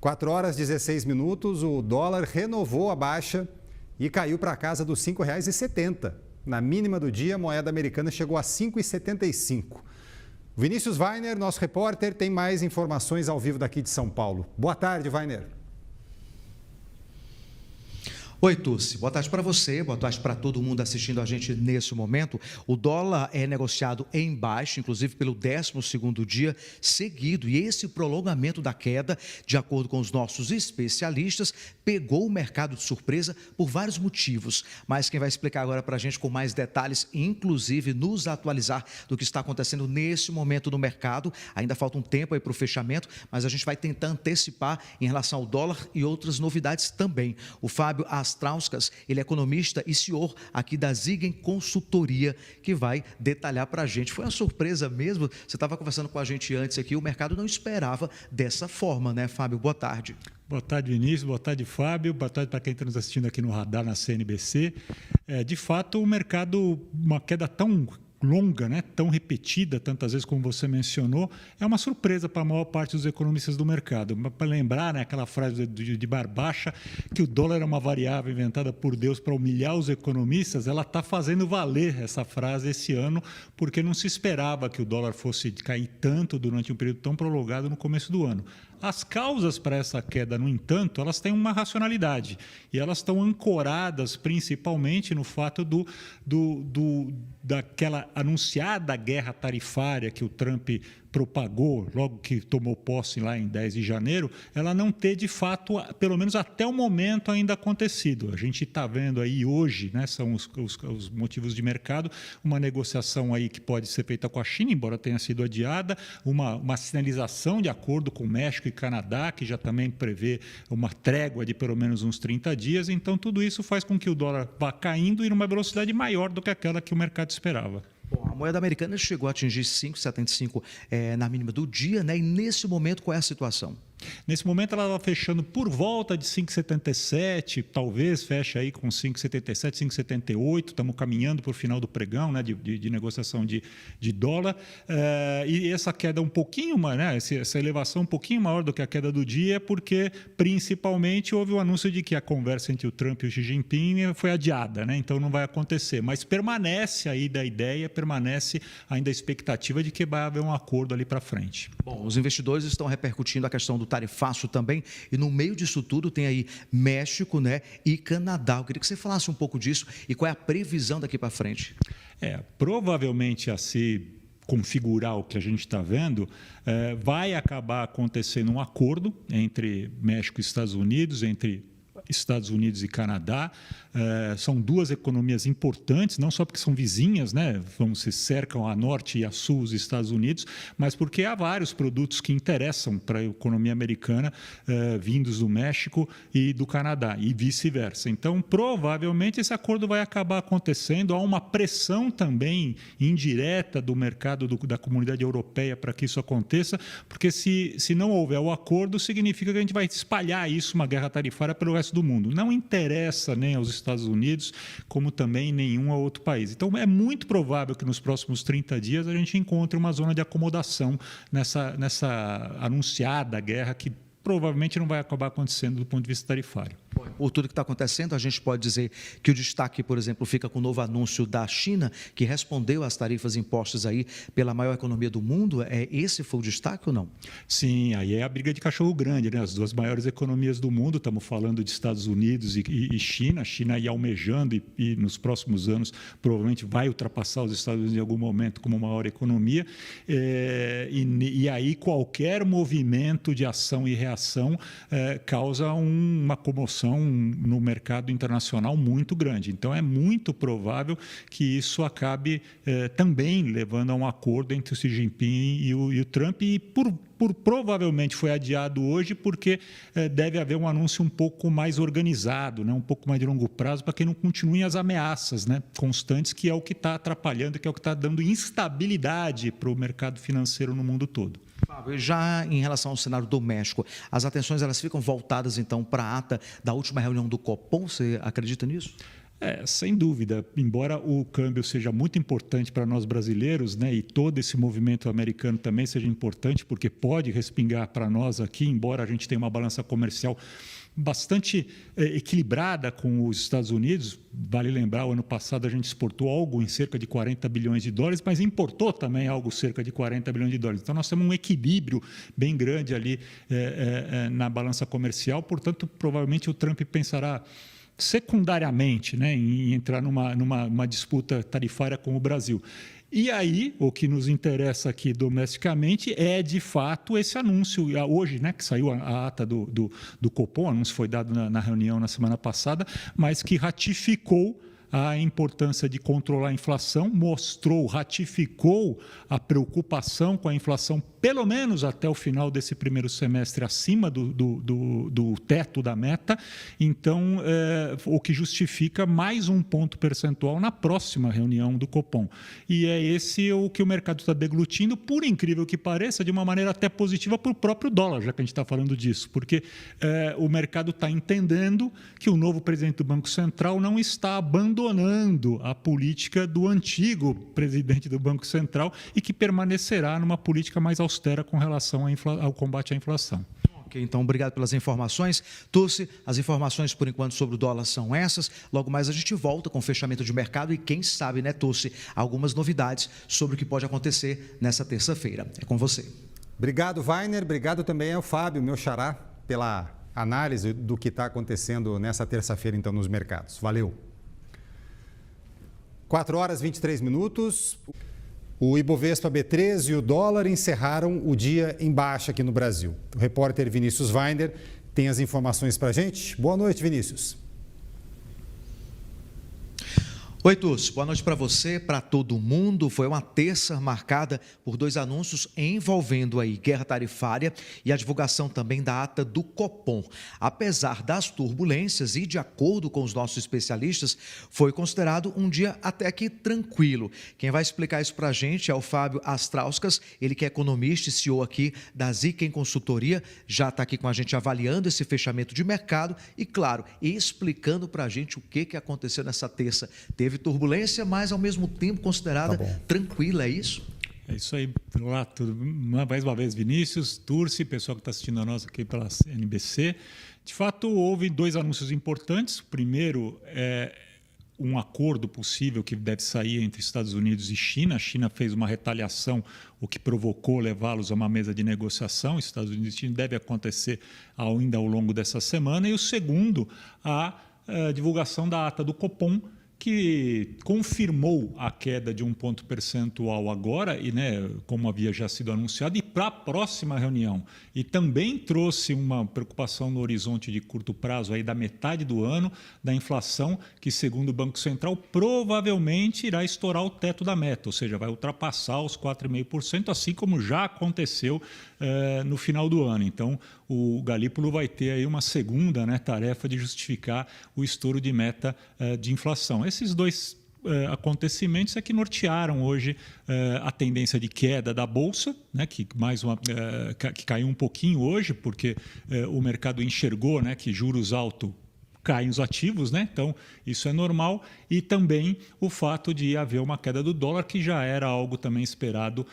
4 horas e 16 minutos, o dólar renovou a baixa e caiu para a casa dos R$ 5,70. Na mínima do dia, a moeda americana chegou a R$ 5,75. Vinícius Weiner, nosso repórter, tem mais informações ao vivo daqui de São Paulo. Boa tarde, Weiner. Oi, Tussi. Boa tarde para você, boa tarde para todo mundo assistindo a gente nesse momento. O dólar é negociado em baixa, inclusive pelo 12º dia seguido. E esse prolongamento da queda, de acordo com os nossos especialistas, pegou o mercado de surpresa por vários motivos. Mas quem vai explicar agora para a gente com mais detalhes, inclusive nos atualizar do que está acontecendo nesse momento no mercado, ainda falta um tempo aí para o fechamento, mas a gente vai tentar antecipar em relação ao dólar e outras novidades também. O Fábio Astrauskas, ele é economista e CEO aqui da Zigen Consultoria, que vai detalhar para a gente. Foi uma surpresa mesmo, você estava conversando com a gente antes aqui, o mercado não esperava dessa forma, né, Fábio? Boa tarde. Boa tarde, Vinícius. Boa tarde, Fábio. Boa tarde para quem está nos assistindo aqui no Radar, na CNBC. De fato, o mercado, uma queda tão longa, né, tão repetida, tantas vezes como você mencionou, é uma surpresa para a maior parte dos economistas do mercado. Para lembrar, né, aquela frase de Barbacha, que o dólar é uma variável inventada por Deus para humilhar os economistas, ela está fazendo valer essa frase esse ano, porque não se esperava que o dólar fosse cair tanto durante um período tão prolongado no começo do ano. As causas para essa queda, no entanto, elas têm uma racionalidade e elas estão ancoradas principalmente no fato daquela anunciada guerra tarifária que o Trump propagou logo que tomou posse lá em 10 de janeiro, ela não ter de fato, pelo menos até o momento, ainda acontecido. A gente está vendo aí hoje, né, são os motivos de mercado, uma negociação aí que pode ser feita com a China, embora tenha sido adiada, uma sinalização de acordo com México e Canadá, que já também prevê uma trégua de pelo menos uns 30 dias, então tudo isso faz com que o dólar vá caindo e numa velocidade maior do que aquela que o mercado esperava. Bom, a moeda americana chegou a atingir 5,75 na mínima do dia, né? E nesse momento, qual é a situação? Nesse momento ela estava fechando por volta de 5,77, talvez feche aí com 5,77, 5,78, estamos caminhando para o final do pregão, né, de negociação de dólar, e essa queda um pouquinho, né, essa elevação um pouquinho maior do que a queda do dia, porque principalmente houve o anúncio de que a conversa entre o Trump e o Xi Jinping foi adiada, né, então não vai acontecer, mas permanece aí da ideia, permanece ainda a expectativa de que vai haver um acordo ali para frente. Bom, os investidores estão repercutindo a questão do tarifaço também, e no meio disso tudo tem aí México, né, e Canadá. Eu queria que você falasse um pouco disso e qual é a previsão daqui para frente. Provavelmente a se configurar o que a gente está vendo, vai acabar acontecendo um acordo entre México e Estados Unidos, entre Estados Unidos e Canadá. São duas economias importantes, não só porque são vizinhas, né, se cercam a norte e a sul os Estados Unidos, mas porque há vários produtos que interessam para a economia americana, vindos do México e do Canadá, e vice-versa. Então, provavelmente, esse acordo vai acabar acontecendo. Há uma pressão também indireta do mercado da comunidade europeia para que isso aconteça, porque se não houver o acordo, significa que a gente vai espalhar isso, uma guerra tarifária, pelo resto do mundo. Não interessa nem aos Estados Unidos, como também em nenhum outro país. Então, é muito provável que nos próximos 30 dias a gente encontre uma zona de acomodação nessa anunciada guerra que provavelmente não vai acabar acontecendo do ponto de vista tarifário. Por tudo que está acontecendo, a gente pode dizer que o destaque, por exemplo, fica com o novo anúncio da China, que respondeu às tarifas impostas aí pela maior economia do mundo. Esse foi o destaque ou não? Sim, aí é a briga de cachorro grande, né? As duas maiores economias do mundo, estamos falando de Estados Unidos e China, a China aí almejando e nos próximos anos provavelmente vai ultrapassar os Estados Unidos em algum momento como maior economia, e aí qualquer movimento de ação e reação causa uma comoção no mercado internacional muito grande. Então, é muito provável que isso acabe também levando a um acordo entre o Xi Jinping e o Trump, e provavelmente foi adiado hoje porque deve haver um anúncio um pouco mais organizado, né, um pouco mais de longo prazo, para que não continuem as ameaças, né, constantes, que é o que está atrapalhando, que é o que está dando instabilidade para o mercado financeiro no mundo todo. Fábio, já em relação ao cenário do México, as atenções elas ficam voltadas então para a ata da última reunião do Copom, você acredita nisso? Sem dúvida, embora o câmbio seja muito importante para nós brasileiros, né, e todo esse movimento americano também seja importante, porque pode respingar para nós aqui, embora a gente tenha uma balança comercial bastante equilibrada com os Estados Unidos. Vale lembrar, o ano passado a gente exportou algo em cerca de 40 bilhões de dólares, mas importou também algo cerca de 40 bilhões de dólares. Então, nós temos um equilíbrio bem grande ali na balança comercial. Portanto, provavelmente o Trump pensará secundariamente, né, em entrar numa disputa tarifária com o Brasil. E aí, o que nos interessa aqui domesticamente é, de fato, esse anúncio. Hoje, né, que saiu a ata do Copom, o anúncio foi dado na reunião na semana passada, mas que ratificou a importância de controlar a inflação, ratificou a preocupação com a inflação, pelo menos até o final desse primeiro semestre, acima do teto da meta. Então, o que justifica mais um ponto percentual na próxima reunião do Copom. E é esse o que o mercado está deglutindo, por incrível que pareça, de uma maneira até positiva para o próprio dólar, já que a gente está falando disso, porque o mercado está entendendo que o novo presidente do Banco Central não está abandonando a política do antigo presidente do Banco Central e que permanecerá numa política mais austera com relação ao combate à inflação. Ok, então obrigado pelas informações. Turci, as informações por enquanto sobre o dólar são essas. Logo mais a gente volta com o fechamento de mercado e quem sabe, né, Turci, algumas novidades sobre o que pode acontecer nessa terça-feira. É com você. Obrigado, Weiner. Obrigado também ao Fábio, meu xará, pela análise do que está acontecendo nessa terça-feira, então, nos mercados. Valeu. 4 horas e 23 minutos. O Ibovespa B3 e o dólar encerraram o dia em baixa aqui no Brasil. O repórter Vinícius Weiner tem as informações para a gente. Boa noite, Vinícius. Oi, Turci. Boa noite para você, para todo mundo. Foi uma terça marcada por 2 anúncios envolvendo aí guerra tarifária e a divulgação também da ata do Copom. Apesar das turbulências e de acordo com os nossos especialistas, foi considerado um dia até que tranquilo. Quem vai explicar isso para a gente é o Fábio Astrauskas, ele que é economista e CEO aqui da Ziken Consultoria, já está aqui com a gente avaliando esse fechamento de mercado e, claro, explicando para a gente o que aconteceu nessa terça. Teve turbulência, mas ao mesmo tempo considerada tranquila, é isso? É isso aí. Olá, mais uma vez, Vinícius, Turci, pessoal que está assistindo a nós aqui pela NBC. De fato, houve 2 anúncios importantes. O primeiro é um acordo possível que deve sair entre Estados Unidos e China. A China fez uma retaliação, o que provocou levá-los a uma mesa de negociação. Estados Unidos e China deve acontecer ainda ao longo dessa semana. E o segundo, a divulgação da ata do Copom, que confirmou a queda de 1 ponto percentual agora, e, né, como havia já sido anunciado, e para a próxima reunião. E também trouxe uma preocupação no horizonte de curto prazo, aí da metade do ano, da inflação, que, segundo o Banco Central, provavelmente irá estourar o teto da meta, ou seja, vai ultrapassar os 4,5%, assim como já aconteceu no final do ano. Então, o Galípolo vai ter aí uma segunda, né, tarefa de justificar o estouro de meta de inflação. Esses 2 acontecimentos é que nortearam hoje a tendência de queda da Bolsa, né, que caiu um pouquinho hoje, porque o mercado enxergou, né, que juros altos caem os ativos, né? Então, isso é normal. E também o fato de haver uma queda do dólar, que já era algo também esperado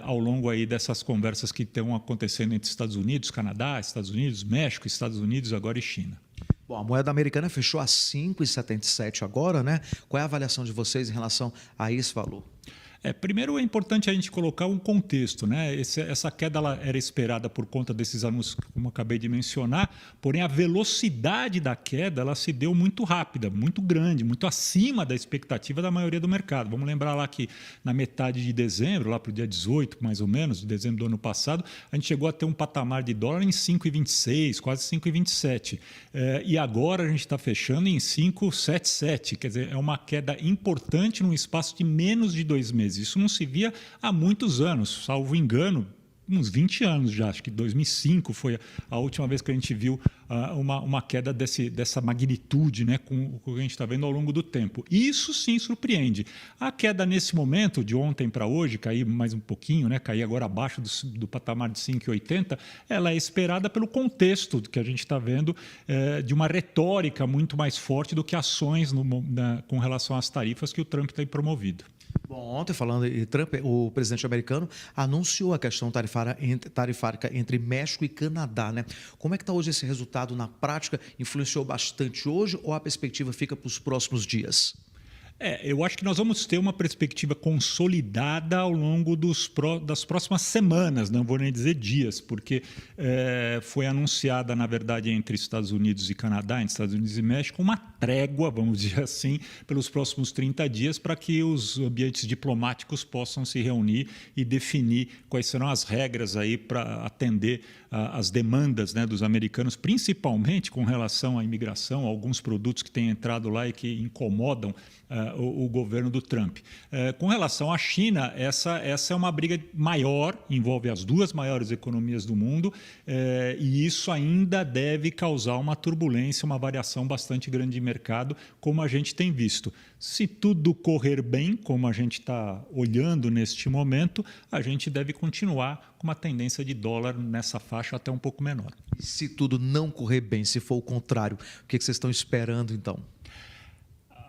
ao longo aí dessas conversas que estão acontecendo entre Estados Unidos, Canadá, Estados Unidos, México, Estados Unidos, agora e China. Bom, a moeda americana fechou a 5,77 agora, né? Qual é a avaliação de vocês em relação a esse valor? Primeiro é importante a gente colocar um contexto, né? Essa queda ela era esperada por conta desses anúncios, como eu acabei de mencionar, porém a velocidade da queda ela se deu muito rápida, muito grande, muito acima da expectativa da maioria do mercado. Vamos lembrar lá que na metade de dezembro, lá para o dia 18, mais ou menos, de dezembro do ano passado, a gente chegou a ter um patamar de dólar em 5,26, quase 5,27. E agora a gente está fechando em 5,77, quer dizer, é uma queda importante num espaço de menos de 2 meses. Isso não se via há muitos anos, salvo engano, uns 20 anos já, acho que 2005 foi a última vez que a gente viu uma queda dessa magnitude, né, com o que a gente está vendo ao longo do tempo. Isso sim surpreende. A queda nesse momento, de ontem para hoje, cair mais um pouquinho, né, cair agora abaixo do patamar de 5,80, ela é esperada pelo contexto que a gente está vendo de uma retórica muito mais forte do que ações com relação às tarifas que o Trump tem promovido. Bom, ontem, falando em Trump, o presidente americano anunciou a questão tarifária entre México e Canadá, né? Como é que está hoje esse resultado na prática? Influenciou bastante hoje ou a perspectiva fica para os próximos dias? Eu acho que nós vamos ter uma perspectiva consolidada ao longo das próximas semanas, não vou nem dizer dias, porque foi anunciada, na verdade, entre Estados Unidos e Canadá, entre Estados Unidos e México, uma trégua, vamos dizer assim, pelos próximos 30 dias para que os ambientes diplomáticos possam se reunir e definir quais serão as regras aí para atender as demandas, né, dos americanos, principalmente com relação à imigração, a alguns produtos que têm entrado lá e que incomodam o governo do Trump. Com relação à China, essa é uma briga maior, envolve as duas maiores economias do mundo, e isso ainda deve causar uma turbulência, uma variação bastante grande de mercado, como a gente tem visto. Se tudo correr bem, como a gente está olhando neste momento, a gente deve continuar com uma tendência de dólar nessa faixa até um pouco menor. E se tudo não correr bem, se for o contrário, o que vocês estão esperando então?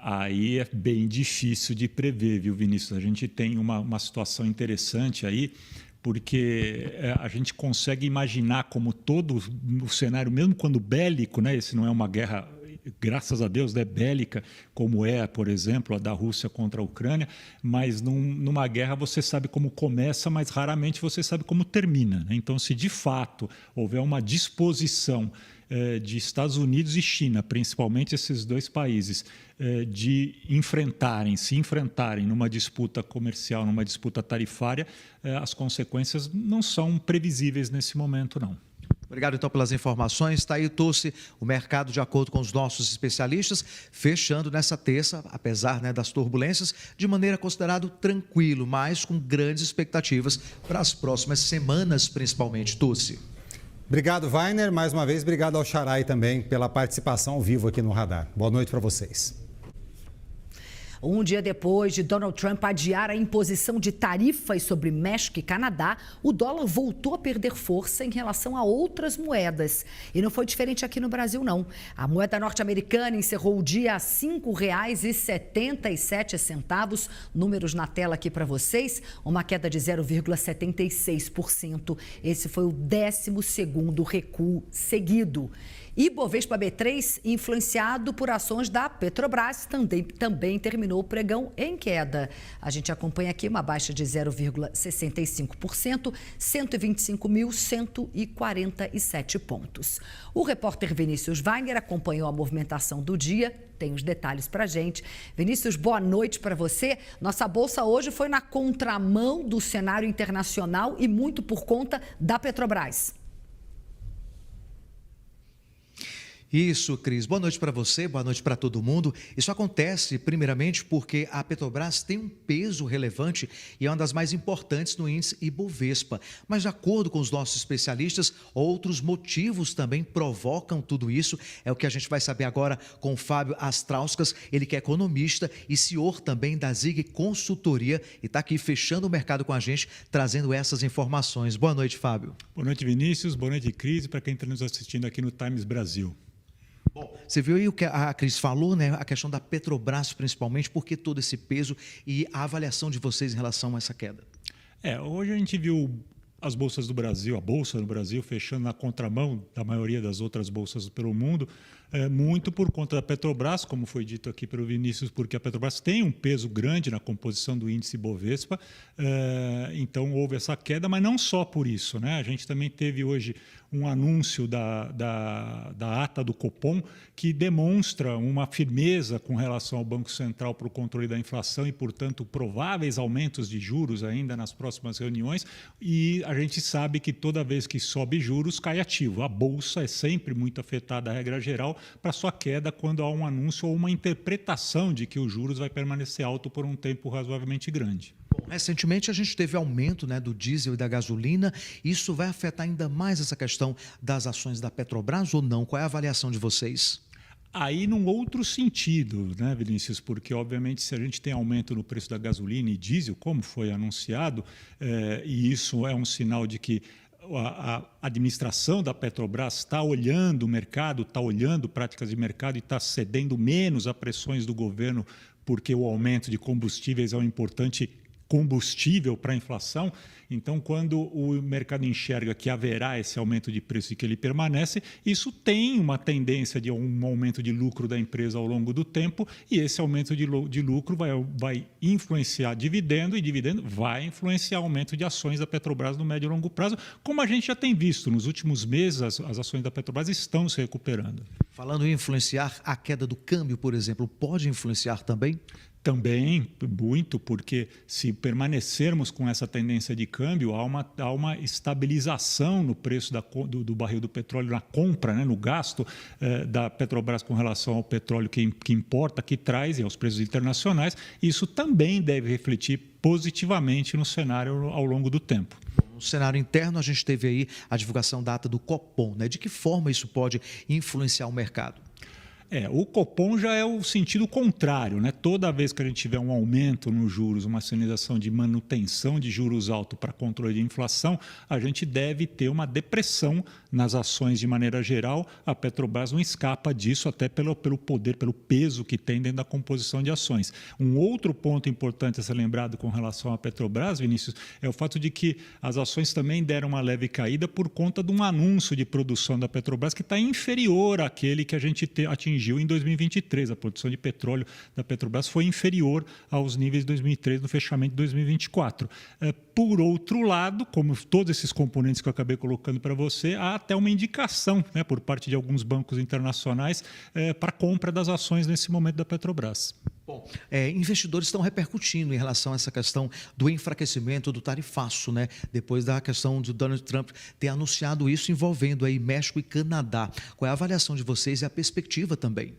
Aí é bem difícil de prever, viu, Vinícius? A gente tem uma situação interessante aí, porque a gente consegue imaginar como todo o cenário, mesmo quando bélico, né? Esse não é uma guerra, graças a Deus, bélica, como por exemplo, a da Rússia contra a Ucrânia, mas numa guerra você sabe como começa, mas raramente você sabe como termina, né? Então, se de fato houver uma disposição de Estados Unidos e China, principalmente esses dois países, de se enfrentarem numa disputa comercial, numa disputa tarifária, as consequências não são previsíveis nesse momento, não. Obrigado, então, pelas informações. Está aí, Tussi, o mercado, de acordo com os nossos especialistas, fechando nessa terça, apesar, né, das turbulências, de maneira considerada tranquilo, mas com grandes expectativas para as próximas semanas, principalmente, Tussi. Obrigado, Weiner. Mais uma vez, obrigado ao Xarai também pela participação ao vivo aqui no Radar. Boa noite para vocês. Um dia depois de Donald Trump adiar a imposição de tarifas sobre México e Canadá, o dólar voltou a perder força em relação a outras moedas. E não foi diferente aqui no Brasil, não. A moeda norte-americana encerrou o dia a R$ 5,77. Números na tela aqui para vocês. Uma queda de 0,76%. Esse foi o 12º recuo seguido. E Bovespa B3, influenciado por ações da Petrobras, também terminou o pregão em queda. A gente acompanha aqui uma baixa de 0,65%, 125.147 pontos. O repórter Vinícius Weiner acompanhou a movimentação do dia, tem os detalhes para a gente. Vinícius, boa noite para você. Nossa bolsa hoje foi na contramão do cenário internacional e muito por conta da Petrobras. Isso, Cris. Boa noite para você, boa noite para todo mundo. Isso acontece, primeiramente, porque a Petrobras tem um peso relevante e é uma das mais importantes no índice Ibovespa. Mas, de acordo com os nossos especialistas, outros motivos também provocam tudo isso. É o que a gente vai saber agora com o Fábio Astrauskas, ele que é economista e CEO também da Zig Consultoria e está aqui fechando o mercado com a gente, trazendo essas informações. Boa noite, Fábio. Boa noite, Vinícius. Boa noite, Cris, e para quem está nos assistindo aqui no Times Brasil. Bom, você viu aí o que a Cris falou, né? A questão da Petrobras, principalmente, por que todo esse peso e a avaliação de vocês em relação a essa queda? Hoje a gente viu as bolsas do Brasil, a bolsa do Brasil fechando na contramão da maioria das outras bolsas pelo mundo, muito por conta da Petrobras, como foi dito aqui pelo Vinícius, porque a Petrobras tem um peso grande na composição do índice Bovespa, então houve essa queda, mas não só por isso, né? A gente também teve hoje um anúncio da ata do Copom que demonstra uma firmeza com relação ao Banco Central para o controle da inflação e, portanto, prováveis aumentos de juros ainda nas próximas reuniões, e a gente sabe que toda vez que sobe juros, cai ativo. A Bolsa é sempre muito afetada, a regra geral, para sua queda quando há um anúncio ou uma interpretação de que os juros vai permanecer alto por um tempo razoavelmente grande. Bom, Recentemente, a gente teve aumento, né, do diesel e da gasolina. Isso vai afetar ainda mais essa questão das ações da Petrobras ou não? Qual é a avaliação de vocês? Aí, num outro sentido, né, Vinícius? Porque, obviamente, se a gente tem aumento no preço da gasolina e diesel, como foi anunciado, e isso é um sinal de que a administração da Petrobras está olhando o mercado, está olhando práticas de mercado e está cedendo menos a pressões do governo, porque o aumento de combustíveis é um importante combustível para a inflação. Então, quando o mercado enxerga que haverá esse aumento de preço e que ele permanece, isso tem uma tendência de um aumento de lucro da empresa ao longo do tempo, e esse aumento de lucro vai influenciar dividendo, e dividendo vai influenciar aumento de ações da Petrobras no médio e longo prazo, como a gente já tem visto. Nos últimos meses, as ações da Petrobras estão se recuperando. Falando em influenciar, a queda do câmbio, por exemplo, pode influenciar também? Também, muito, porque se permanecermos com essa tendência de câmbio, há uma estabilização no preço do barril do petróleo, na compra, né, no gasto da Petrobras com relação ao petróleo que importa, que traz, e aos preços internacionais. Isso também deve refletir positivamente no cenário ao longo do tempo. No cenário interno, a gente teve aí a divulgação da ata do Copom, né? De que forma isso pode influenciar o mercado? O Copom já é o sentido contrário, né? Toda vez que a gente tiver um aumento nos juros, uma sinalização de manutenção de juros altos para controle de inflação, a gente deve ter uma depressão nas ações de maneira geral. A Petrobras não escapa disso, até pelo poder, pelo peso que tem dentro da composição de ações. Um outro ponto importante a ser lembrado com relação à Petrobras, Vinícius, é o fato de que as ações também deram uma leve caída por conta de um anúncio de produção da Petrobras que está inferior àquele que a gente atingiu em 2023. A produção de petróleo da Petrobras foi inferior aos níveis de 2003 no fechamento de 2024. Por outro lado, como todos esses componentes que eu acabei colocando para você, há até uma indicação, né, por parte de alguns bancos internacionais para a compra das ações nesse momento da Petrobras. Bom, investidores estão repercutindo em relação a essa questão do enfraquecimento do tarifaço, né? Depois da questão de Donald Trump ter anunciado isso envolvendo aí México e Canadá. Qual é a avaliação de vocês e a perspectiva também?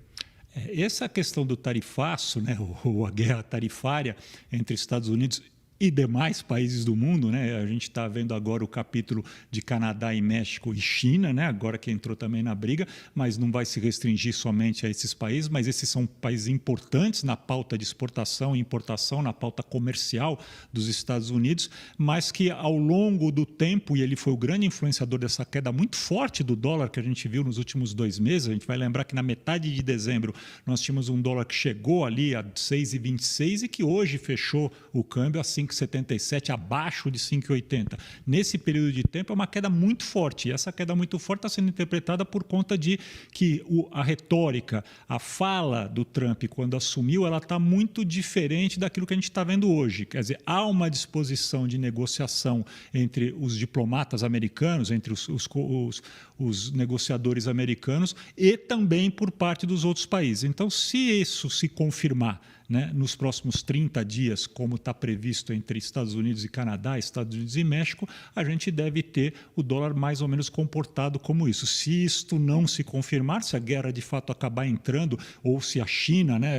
Essa questão do tarifaço, né, ou a guerra tarifária entre Estados Unidos e demais países do mundo, né? A gente está vendo agora o capítulo de Canadá e México e China, né? Agora que entrou também na briga, mas não vai se restringir somente a esses países, mas esses são países importantes na pauta de exportação e importação, na pauta comercial dos Estados Unidos, mas que ao longo do tempo, e ele foi o grande influenciador dessa queda muito forte do dólar que a gente viu nos últimos 2 meses, a gente vai lembrar que na metade de dezembro nós tínhamos um dólar que chegou ali a 6,26 e que hoje fechou o câmbio a 5,77, abaixo de 5,80. Nesse período de tempo é uma queda muito forte, e essa queda muito forte está sendo interpretada por conta de que a retórica, a fala do Trump quando assumiu, ela está muito diferente daquilo que a gente está vendo hoje. Quer dizer, há uma disposição de negociação entre os diplomatas americanos, entre os negociadores americanos e também por parte dos outros países. Então, se isso se confirmar, né, nos próximos 30 dias, como está previsto entre Estados Unidos e Canadá, Estados Unidos e México, a gente deve ter o dólar mais ou menos comportado como isso. Se isto não se confirmar, se a guerra de fato acabar entrando, ou se a China, né,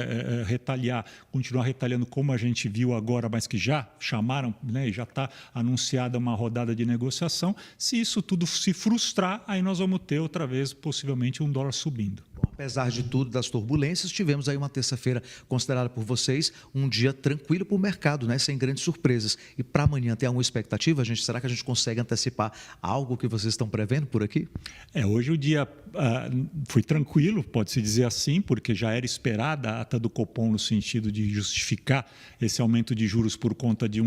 continuar retaliando como a gente viu agora, mas que já chamaram, né, e já está anunciada uma rodada de negociação, se isso tudo se frustrar, aí nós vamos ter outra vez possivelmente um dólar subindo. Apesar de tudo, das turbulências, tivemos aí uma terça-feira considerada por vocês um dia tranquilo para o mercado, né? Sem grandes surpresas. E para amanhã tem alguma expectativa? Será que a gente consegue antecipar algo que vocês estão prevendo por aqui? Hoje o dia foi tranquilo, pode-se dizer assim, porque já era esperada a ata do Copom no sentido de justificar esse aumento de juros por conta de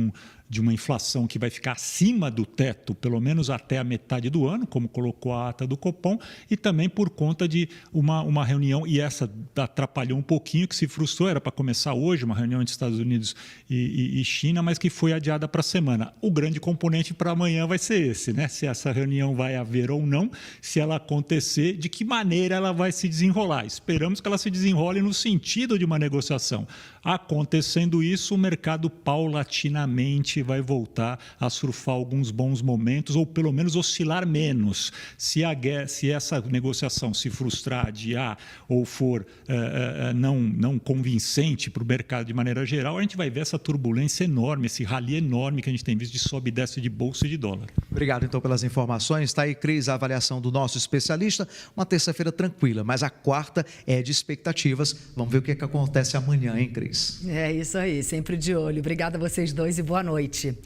uma inflação que vai ficar acima do teto, pelo menos até a metade do ano, como colocou a ata do Copom, e também por conta de uma reunião, e essa atrapalhou um pouquinho, que se frustrou, era para começar hoje, uma reunião entre Estados Unidos e China, mas que foi adiada para a semana. O grande componente para amanhã vai ser esse, né? Se essa reunião vai haver ou não, se ela acontecer, ver de que maneira ela vai se desenrolar. Esperamos que ela se desenrole no sentido de uma negociação. Acontecendo isso, o mercado paulatinamente vai voltar a surfar alguns bons momentos, ou pelo menos oscilar menos. Se essa negociação se frustrar, adiar ou for não convincente para o mercado de maneira geral, a gente vai ver essa turbulência enorme, esse rally enorme que a gente tem visto de sobe e desce de bolsa e de dólar. Obrigado, então, pelas informações. Está aí, Cris, a avaliação do nosso especialista. Uma terça-feira tranquila, mas a quarta é de expectativas. Vamos ver o que acontece amanhã, hein, Cris? É isso aí, sempre de olho. Obrigada a vocês dois e boa noite.